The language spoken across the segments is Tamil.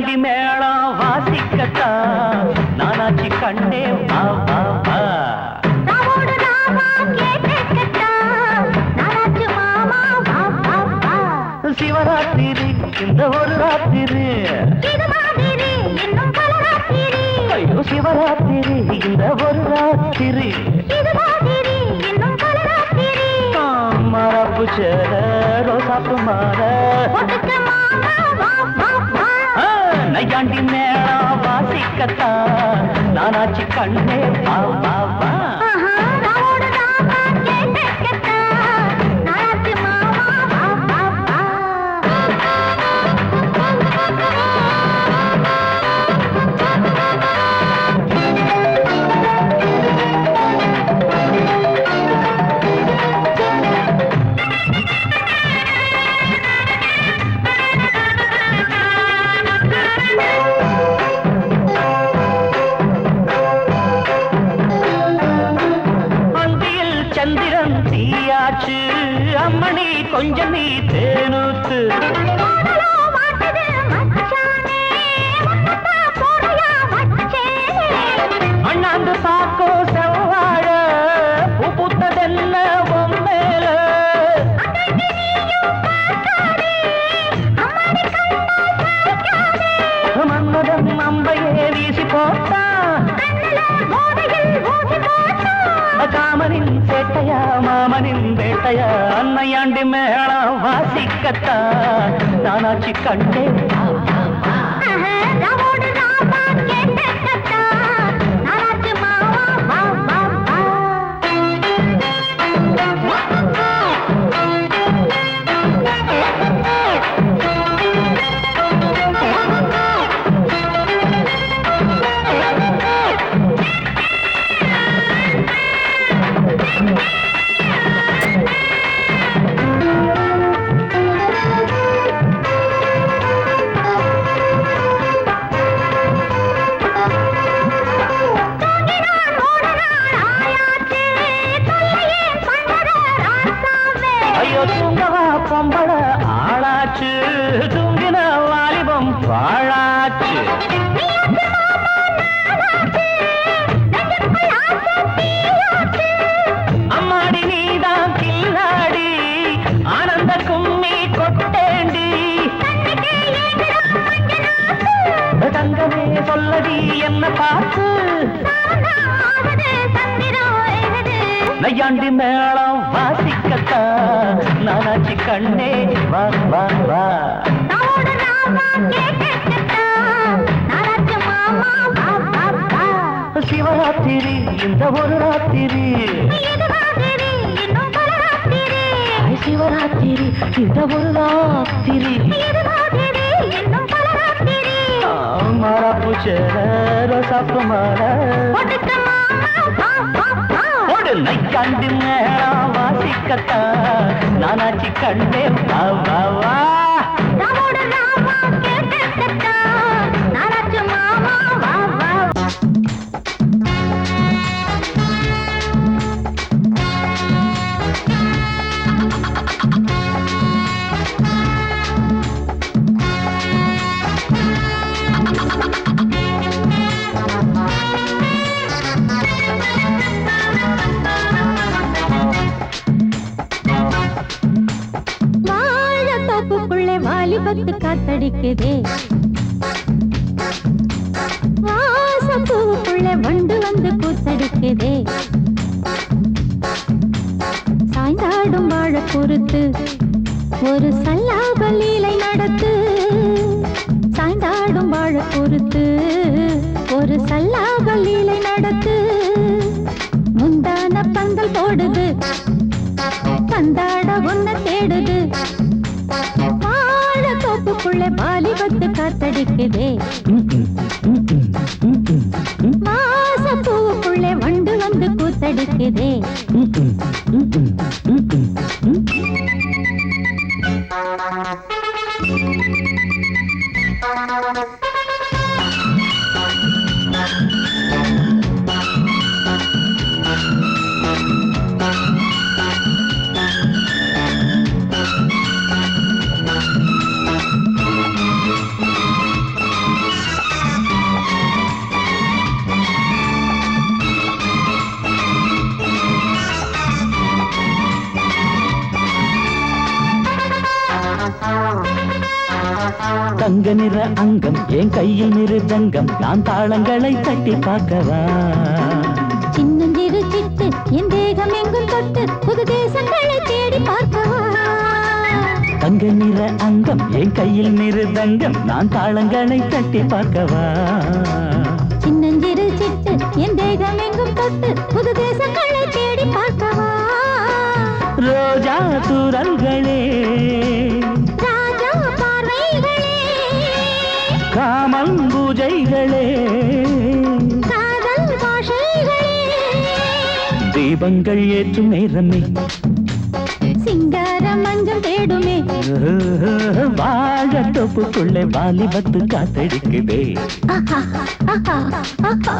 நையாண்டி மேளம் வாசிக்கத்தான் நானாச்சி கண்டே வா வா வா. சிவராத்திரி இந்த ஒரு ராத்திரி, ஐயோ சிவராத்திரி இந்த ஒரு ராத்திரி, மரப்பு சேர ரோசாப்பு மாற நையாண்டி மேளம் வாசிக்கத்தான் நானாச்சி கண்ணே வா வா வா. சந்திரன் தீயாச்சு அம்மணி கொஞ்சம் நீ தேனூத்து, அண்ணாந்து பாக்கோ செவ்வாழ பூ புத்ததென்ன பொம்மேல, மன்மதன் அம்பையே வீசி போட்டா காமனின் சேட்டையா மாமனின் வேட்டையா, அன்னையாண்டி மேளம் வாசிக்கத்தான் நானாச்சி கண்டே வா வா வா. தூங்கவா பொம்பள ஆளாச்சு, தூங்கின வாலிபம் பாழாச்சு, அம்மாடி நீதான் கில்லாடி ஆனந்த கும்மி கொட்டேண்டி, தங்கமே சொல்லடி என்ன பார்த்து நையாண்டி மேளம் வாசிக்கத்தான் நானாச்சி கண்ணே வா வா வா. சிவராத்திரி இந்த ஒரு ராத்திரி, சிவராத்திரி இந்த ஒரு ராத்திரி, மரப்பு சேர ரோசாப்பு மாற நையாண்டி மேளம் வாசிக்கத்தான் நானாச்சி கண்டே வா வா வா. வாலிபத்து காத்தடிக்குதே, வாசப்பூவுக்குள்ள வண்டு வந்து கூத்தடிக்குதே, சாய்ந்தாடும் வாழ பொறுத்து ஒரு சல்லாப லீலை நடத்து, சாய்ந்தாடும் வாழ பொறுத்து ஒரு சல்லாப லீலை நடத்து, முந்தான பந்தல் போடுது பந்தாட ஒன்ன தேடுது, தோப்புக்குள்ள வாலிபத்து காத்தடிக்குதே, மாசப்பூவுக்குள்ள வண்டு வந்து கூத்தடிக்குதே, தங்க நிற அங்கம் என் கையில் மிருதங்கம் நான் தாளங்களை தட்டி பார்க்கவா சின்னஞ்சிறு சிட்டு என் தேகம் எங்கும் தொட்டு புது தேசங்களை தேடி பார்க்கவா தங்க நிற அங்கம் என் கையில் மிருதங்கம் நான் தாளங்களை தட்டி பார்க்கவா சின்னஞ்சிறு சிட்டு என் தேகம் எங்கும் தொட்டு புது தேசங்களை தேடி பார்க்கவா ரோஜா தூரல்களே ராஜா பார்வைகளே காமல் பூஜைகளே காதல் பாஷைகளே தீபங்கள் ஏற்றும் நேரமே சிங்கார மஞ்சள் தேடுமே வாழ தொப்புக்குள்ளே வாலிபத்து காத்தடிக்குதே ஆஹா, ஆஹா, ஆஹா.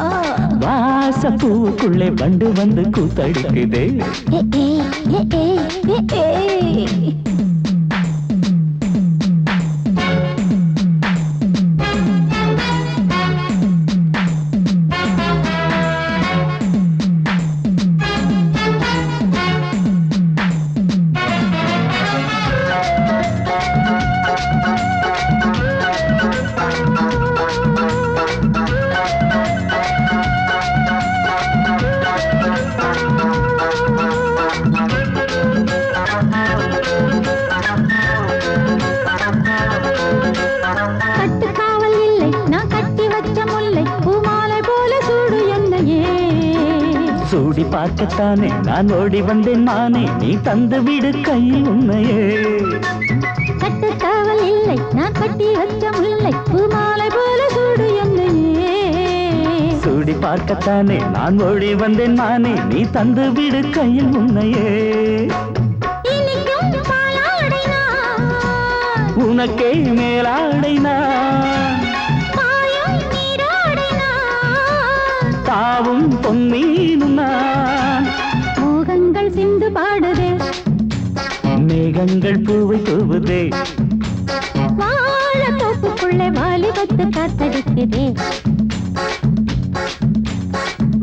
வாசப்பூவுக்குள்ளே வண்டு வந்து கூத்தடிக்குதே ஏ, ஏ, ஏ, ஏ, ஏ, ஏ. கட்டுக்காவல் இல்லை நான் கட்டி வச்ச முல்லை பூமாலை போல சூடு என்னையே சூடி பார்க்கத்தானே நான் ஓடி வந்தேன் மானே நீ தந்து விடு கையில் உன்னையே கட்டுக்காவல் இல்லை நான் கட்டி வச்ச முல்லை பூமாலை போல சூடு என்னையே சூடி பார்க்கத்தானே நான் ஓடி வந்தேன் மானே நீ தந்து விடு கையில் உன்னையே இனிக்கும் பாலாடை நான் உனக்கே மேலாடை நான் பாயும் நீராடை நான் தாவும் பொன்மீனும் நான் மோகங்கள் சிந்து பாடுதே மேகங்கள் பூவை தூவுதே வாழ தோப்புக்குள்ளே வாலிபத்து காத்தடிக்குதே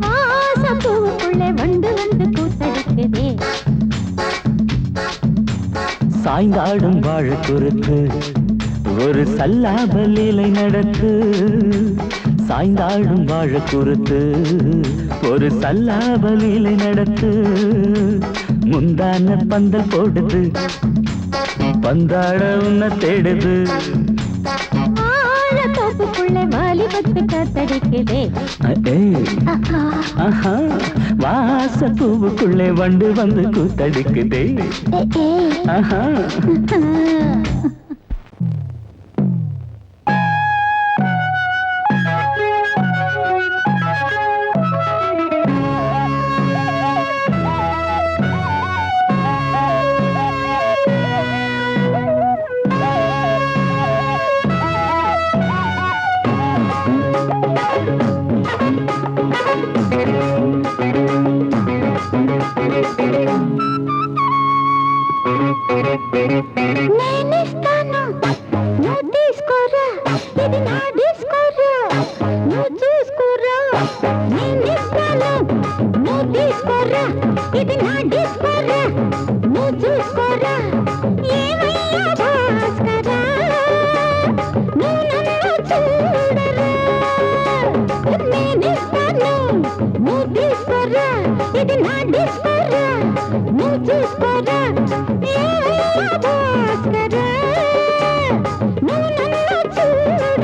வாசப்பூவுக்குள்ளே வண்டு வந்து கூத்தடிக்குதே சாய்ந்தாடும் வாழ குறுக்கு ஒரு சல்லாப லீலை நடத்து சாய்ந்தாடும் வாழ குறுத்து ஒரு சல்லாப லீலை நடத்து முந்தான பந்தல் போடுது பந்தாட உன்னை தேடுது வாழ தோப்புக்குள்ளே வாலிபத்து காத்தடிக்குதே ஏய், ஆஹா. ஆஹா, வாசப்பூவுக்குள்ளே வண்டு வந்து கூத்தடிக்குதே ஏ, ஏ. ஆஹா నేనిస్తాను నువ్వు తీసుకోరా ఇది నా డిస్కోరా నువ్వు చూసుకోరా నేనిస్తాను నువ్వు తీసుకోరా ఇది నా డిస్కోరా నువ్వు చూసుకోరా ఏమయ్యా భాస్కరా నువ్వు నన్ను చూడరా నేనిస్తాను నువ్వు తీసుకోరా ఇది నా డిస్కోరా నువ్వు చూసుకోరా ఏమయ్యా భాస్కరా నువ్వు నన్ను చూడరా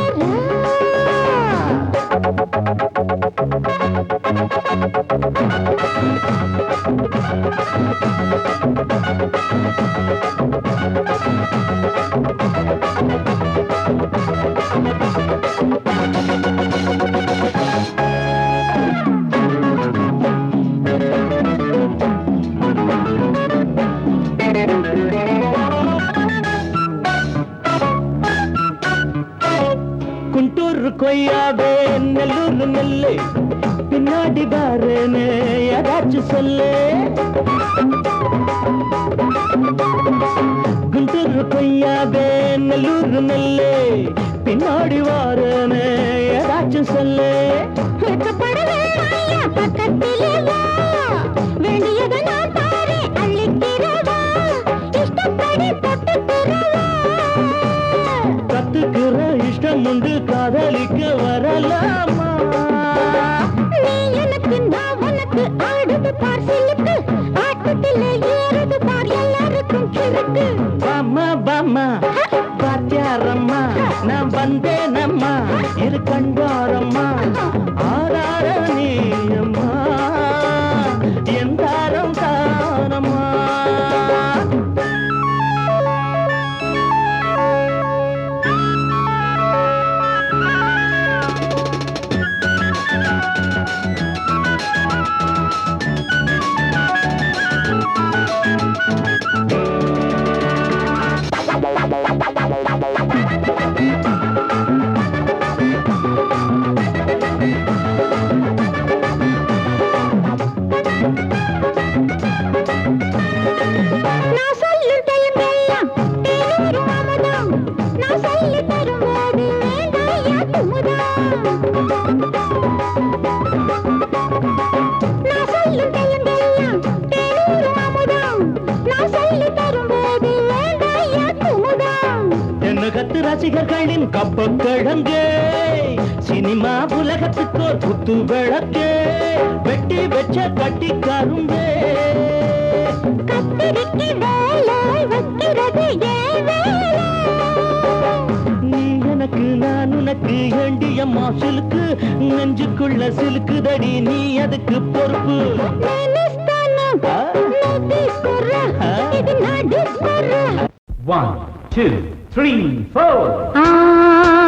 குண்டூர் கொய்யாவே நெல்லூர் நெல்லு பின்னாடி பாருன்னு ஏதாச்சும் சொல்லு குண்டூர் கொய்யாவே நெல்லூர் நெல்லு பின்னாடி வாருன்னு ஏதாச்சும் சொல்லு வெட்கப்படவே ஐயா பக்கத்திலே வா வேண்டியதை நான் தாரேன் அள்ளிக்கிறவா இஷ்டப்படி தொட்டுக்கிறவா ஆடலாமா நீ எனக்கு நான் உனக்கு ஆடுது பார் சிலுக்கு ஆட்டத்திலே ஏறுது பார் எல்லாருக்கும் கிறுக்கு பாமா பாமா பாத்தியாரம்மா நான் வந்தேனம்மா இரு கண்டாரம்மா ஆரார நீ அம்மா எந்தாரம் தானம்மா நான் சொல்லும் தெலுங்கெல்லாம் தேனூரும் அமுதம் நான் சொல்லி தரும்போது வேண்டாயா குமுதம் நான் சொல்லும் தெலுங்கெல்லாம் தேனூரும் அமுதம் நான் சொல்லி தரும்போது வேண்டாயா குமுதம் தென்னகத்து ரசிகர்களின் கப்பக்கிழங்கே சினிமா உலகத்துக்கோர் புத்து விளக்கே வெட்டி வெச்ச கட்டி கரும்பே கத்திரிக்கு வேலை வைக்கிறது ஏன் வேலை நீ எனக்கு நான் உனக்கு ஏண்டியம்மா சிலுக்கு நெஞ்சுக்குள்ள சிலுக்குதடி நீ அதுக்கு பொறுப்பு నేనిస్తాను నోటీస్ కొర్రా ఇది నా డిస్ కొర్రా 1 2 3 4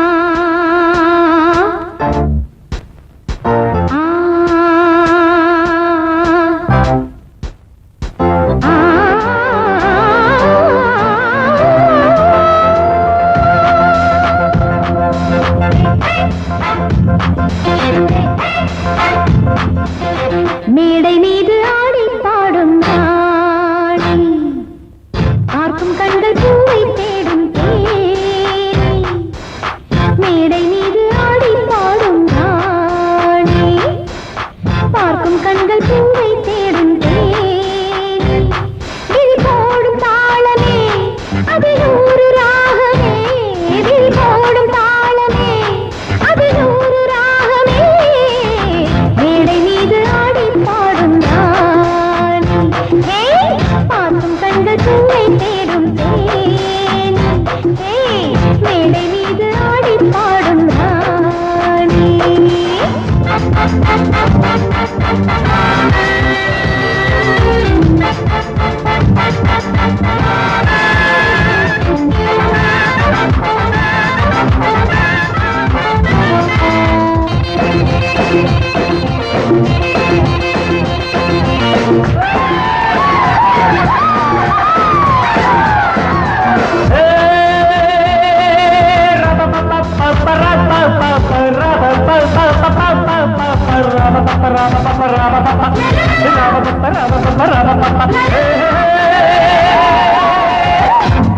மேடை மீது ஆடி பாடும் ராணி பார்க்கும் கண்கள் பூவை தேடும் தேனி மேடை மீது ஆடி பாடும் ராணி பார்க்கும் கண்கள் பூவை தேடும் தேனி விழி போடும் தாளமே அது நூறு ராகமே விழி போடும் தாளமே அது நூறு ராகமே மேடை மீது ஆடி பாடும் ராணி பார்க்கும் கண்கள் பூவை தேடும் தேனி மேடை மீது ஆடி பாடும் ராணி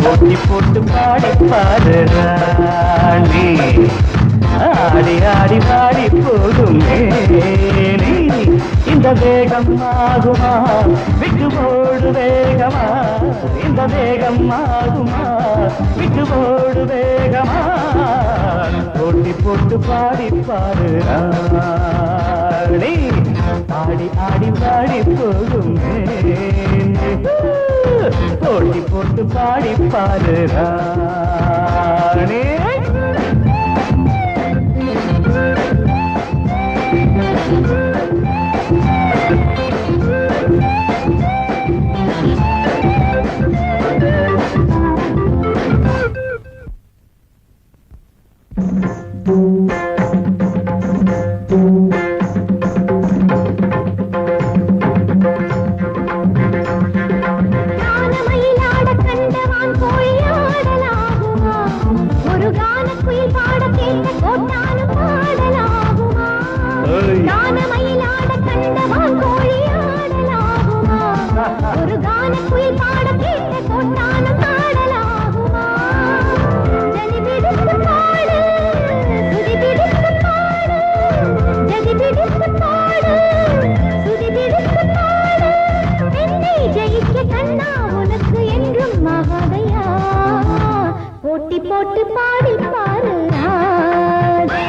போட்டி போட்டு பாடி பாடு ராணி ஆடி ஆடி பாடி போடும் மேனி இந்த வேகம் ஆகுமா விட்டு போடு வேகமா இந்த வேகம் ஆகுமா விட்டு போடு வேகமா போட்டி போட்டு பாடி பாடு ராணி ஆடி ஆடி பாடி போடும் மேனி போட்டி போட்டு பாடி பாடு ராணி கானமயிலாட கண்டவான் கோழியாடலாகுமா ஒரு கானக்குயில் பாட கேட்ட கோட்டானும் பாடலாகுமா கானமயிலாட கண்டவான் கோழியாடலாகுமா ஒரு கானக்குயில் பாட கேட்ட கோட்டானும் பாடலாகுமா ஜலி பிடித்து பாடு சுதி பிடித்து பாடு ஜலி பிடித்து பாடு சுதி பிடித்து பாடு என்னை ஜெயிக்க கண்ணா உனக்கு என்றும் மகாதையா போட்டி போட்டு பாடி பாரு ராஜா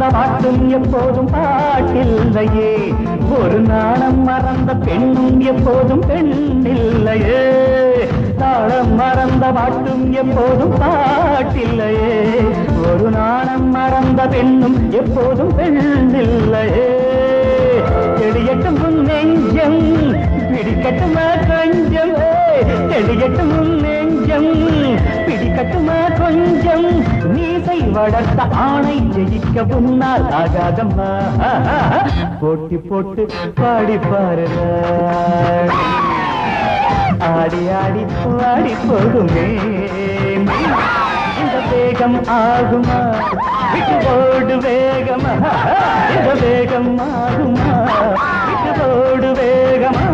மறந்த பாட்டும் எப்போதும் பாட்டில்லையே ஒரு நாணம் மறந்த பெண்ணும் எப்போதும் பெண்ணில்லையே தாளம் மறந்த பாட்டும் எப்போதும் பாட்டில்லையே ஒரு நாணம் மறந்த பெண்ணும் எப்போதும் பெண்ணில்லையே தெளியட்டும் உன் நெஞ்சம் பிடிக்கட்டுமா கொஞ்சம் தெளியட்டும் உன் நெஞ்சம் பிடிக்கட்டுமா கொஞ்சம் நீசை வளர்த்த ஆணை ஜெயிக்க முன்னால் ஆகாதம்மா போட்டி போட்டு பாடி பாருங்க ஆடி ஆடி பாடி போகுமே இந்த வேகம் ஆகுமா விட்டு போடு வேகமா இந்த வேகம் ஆகுமா விட்டு போடு வேகமா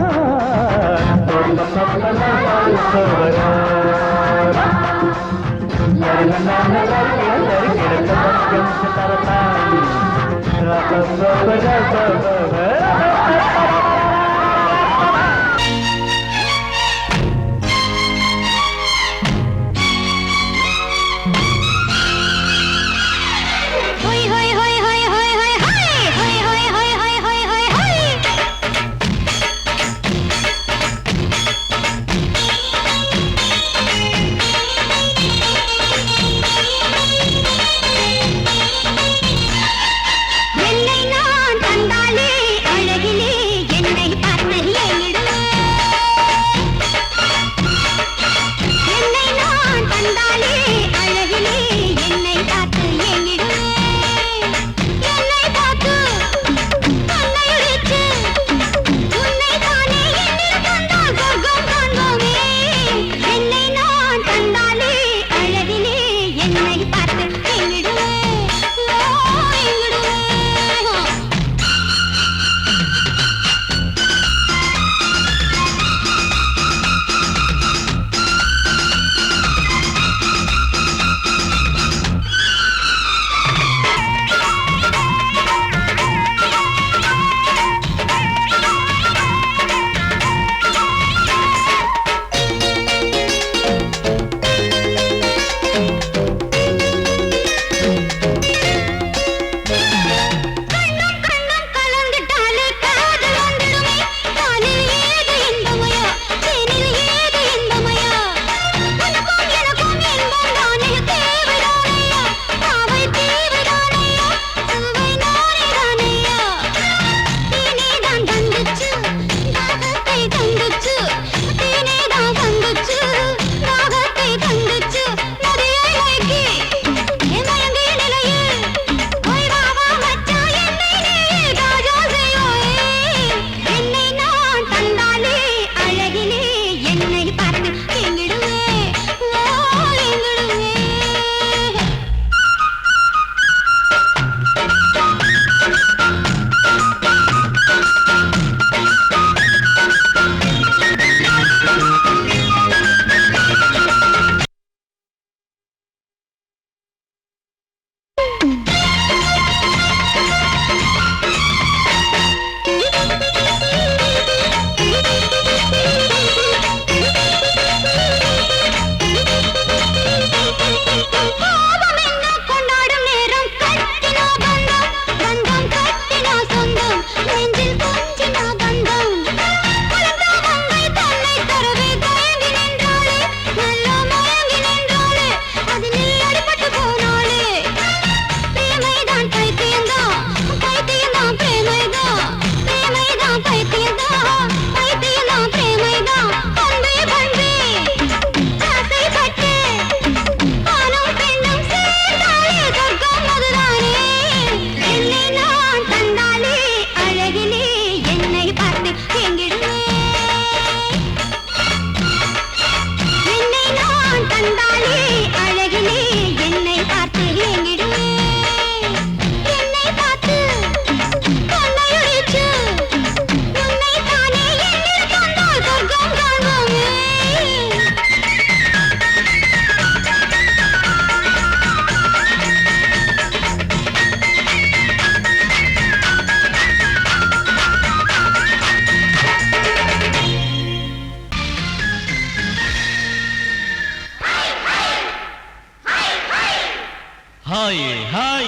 हाय हाय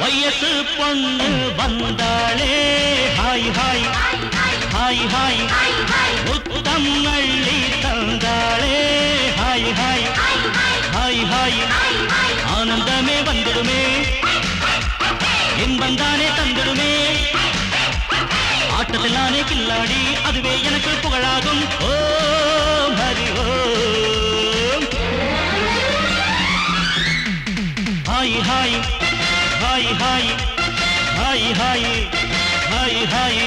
வயசு பொண்ணு வந்தாளே ஹாய் ஹாய் ஹாய் ஹாய் முத்தம் அள்ளி தந்தாளே ஹாய் ஹாய் ஹாய் ஹாய் ஆனந்தமே வந்துடுமே இன்பந்தானே தந்துடுமே ஆட்டத்தில் நானே கில்லாடி அதுவே எனக்கு புகழாகும் ஓ Hari Om hi hi hi hi hi hi hi hi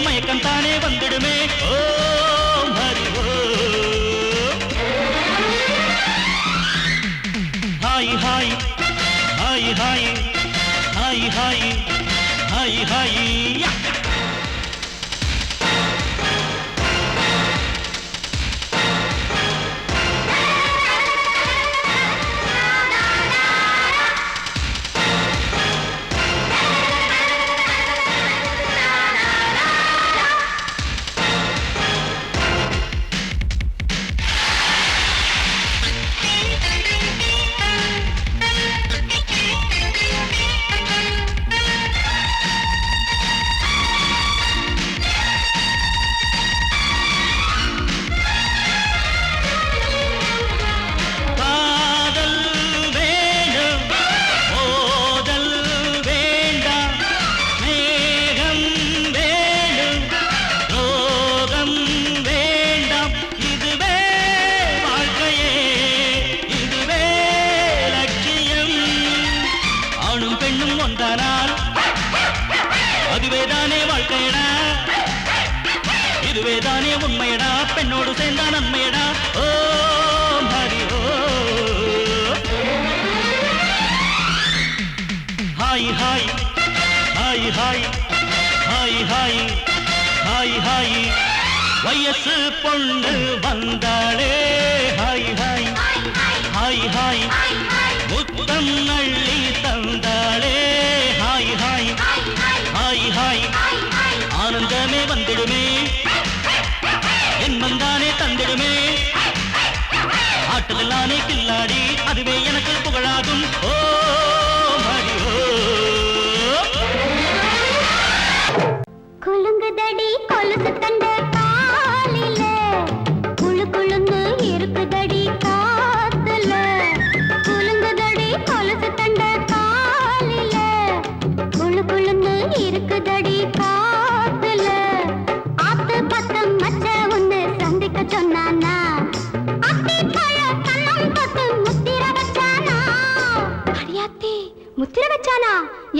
மயக்கம் தானே வந்துடுமே ஓ Hari Om hi hi hi hi hi hi hi hi இதுவேதானே உண்மையடா பெண்ணோடு சேர்ந்தா நன்மையடா ஓ ஹரி ஓ hi hi hi hi hi hi hi hi வயசு பொண்ணு வந்தாளே ஹாய் ஹாய் ஹாய் ஹாய் முத்தம் அள்ளி தந்தாளே ஹாய் ஹாய் ஹாய் ஹாய் ஆனந்தமே வந்துடுமே என்மந்தானே தந்திடுமே ஆட்டத்தில் நானே கில்லாடி அதுவே எனக்கு புகழாகும் ஓ ஹரி ஓம் குலுங்குதடி கொலுசு தண்ட காலில குளு குளுன்னு இருக்குதடி காத்துல குலுங்குதடி கொலுசு தண்ட காலில குளு குளுன்னு இருக்குதடி காத்துல ஆத்து பத்தம் மச்ச ஒண்ணு சந்திக்க சொன்னானா அத்தி பழ கண்ணம் தொட்டு முத்திர வச்சானா அடியாத்தி முத்திர வச்சானா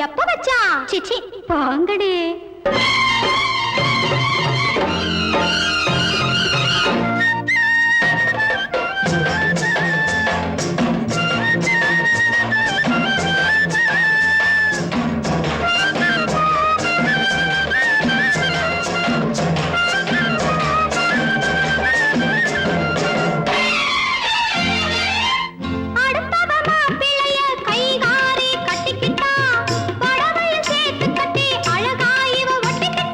எப்ப வச்சா சிச்சி பாங்கடி கட்டிக்கிட்டா படவையும் சேர்த்து கட்டி அழகாயிவ ஒட்டிக்கிட்டா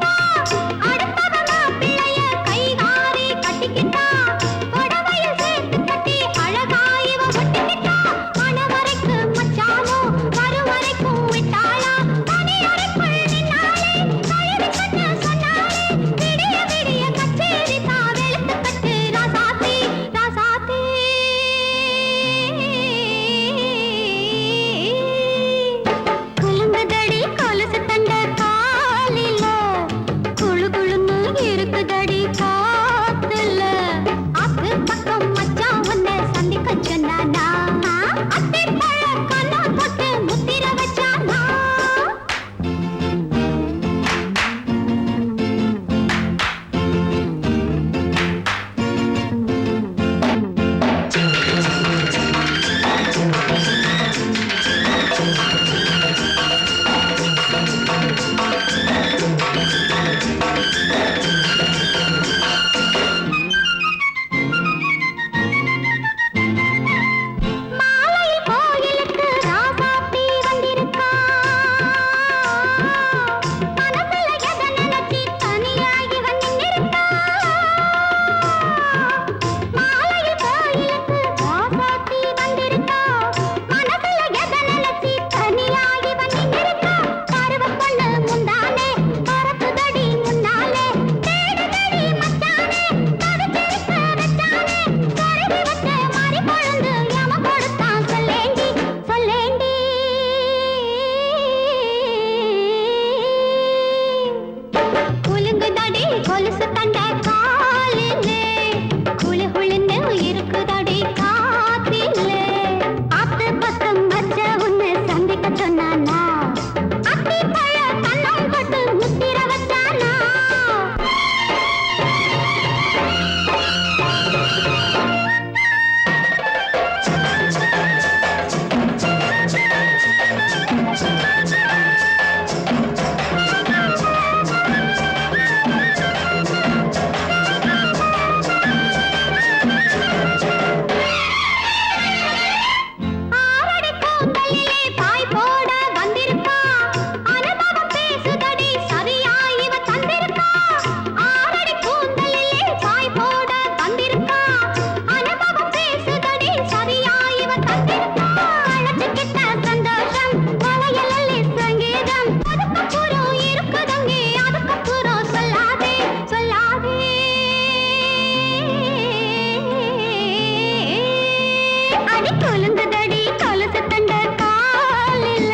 கொலுங்குதடி கொலுசு தண்ட காலில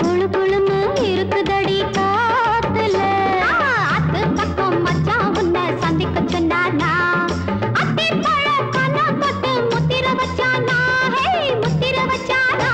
குழு குழுன்னு இருக்குதடி காத்துல அத்து பக்கம் மச்சான் உன்னை சந்திக்க சொன்னானா அத்தி பழ கண்ணா கொத்து முத்திர வச்சானா ஹே முத்திர வச்சானா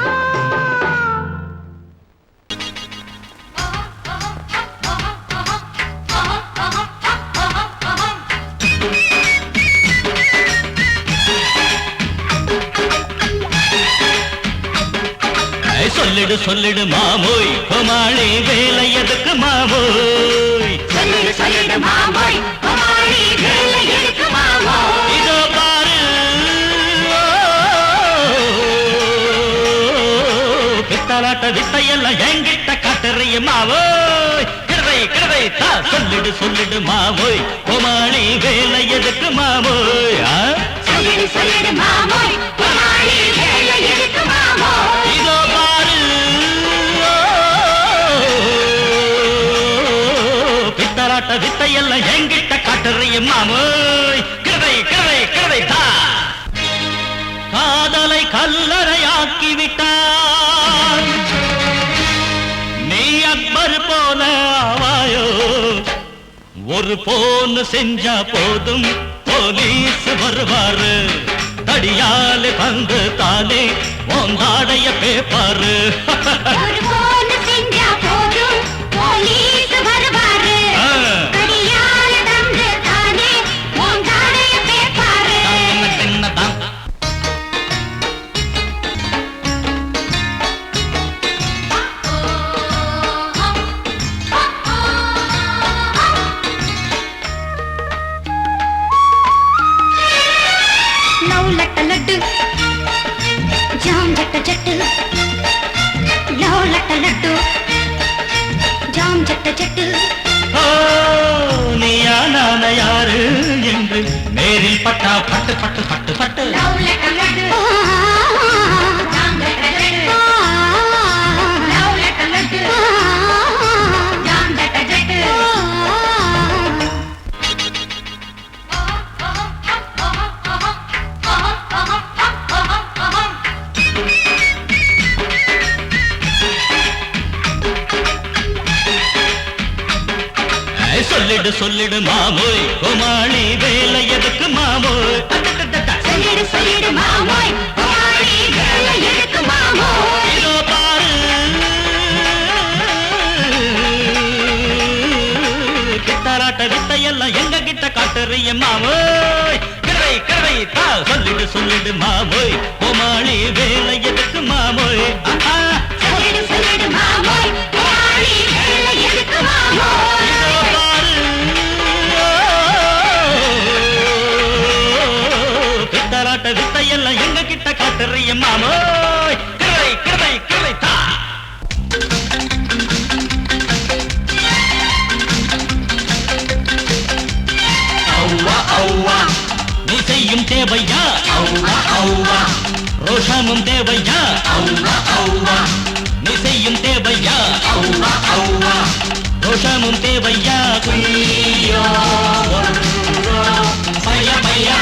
சொல்லிடு சொல்லிடு மாமோய் கோமாளி வேலை எதுக்கு மாமோய் சொல்லிடு சொல்லிடு மாமோய் கோமாளி வேலை எதுக்கு மாமோய் இதோ பாரு பித்தலாட்ட வித்தையெல்லாம் என்கிட்ட காட்டுறிய மாமோய் கிடவை கிடவை தா சொல்லிடு சொல்லிடு மாமோய் கோமாளி வேலை எதுக்கு மாமோய் சொல்லிடு சொல்லிடு மாமோய் கோமாளி வேலை எதுக்கு மாமோய் இதோ பாரு பித்தலாட்ட வித்தையெல்லாம் என்கிட்ட காட்டுறிய மாமோய் கிடவை கிடவை கிடவை தா காதலை கல்லறையாக்கி விட்டான் நீ அக்பர் போல ஆவாயோ ஒரு போன் செஞ்சா போதும் போலீஸ் வருவாரு தடியால வந்து தானே ஓந்தாடைய பேப்பாரு ஒரு போன் செஞ்சா போதும் போலீஸ் வருவாரு தடியால வந்து தானே ஓந்தாடைய பேப்பாரு लट लट जाम जट जट लो लट लट जाम जट जट நீயா நான யாரு என்று நேரில் பட்டா பட்டு பட்டு பட்டு பட்டு लो लट लट जाम जट जट लो लट लट जाम जट जट சொல்லிடு சொல்லிடு மாமோய் கோமாளி வேலை எதுக்கு மாமோய் சொல்லிடு சொல்லிடு மாமோய் கோமாளி வேலை எதுக்கு மாமோய் இதோ பாரு கிட்டாராட்ட வித்தையெல்லாம் எங்க கிட்ட காட்டுறிய மாமோய் கிடவை கிடவை தா சொல்லிடு சொல்லிடு மாமோய் கோமாளி வேலை எதுக்கு மாமோய் சொல்லிடு சொல்லிடு மாமோய் கோமாளி வேலை எதுக்கு மாமோய் பித்தலாட்ட வித்தையெல்லாம் எங்க கிட்ட காட்டுறிய மாமோய் கிடவை கிடவை கிடவை தா ஔவா ஔவா நீ செய்யும் தேவையா ஔவா ஔவா ரோஷமும் தேவையா ஔவா ஔவா நீ செய்யும் தேவையா ஔவா ஔவா ரோஷமும் தேவையா பையா பையா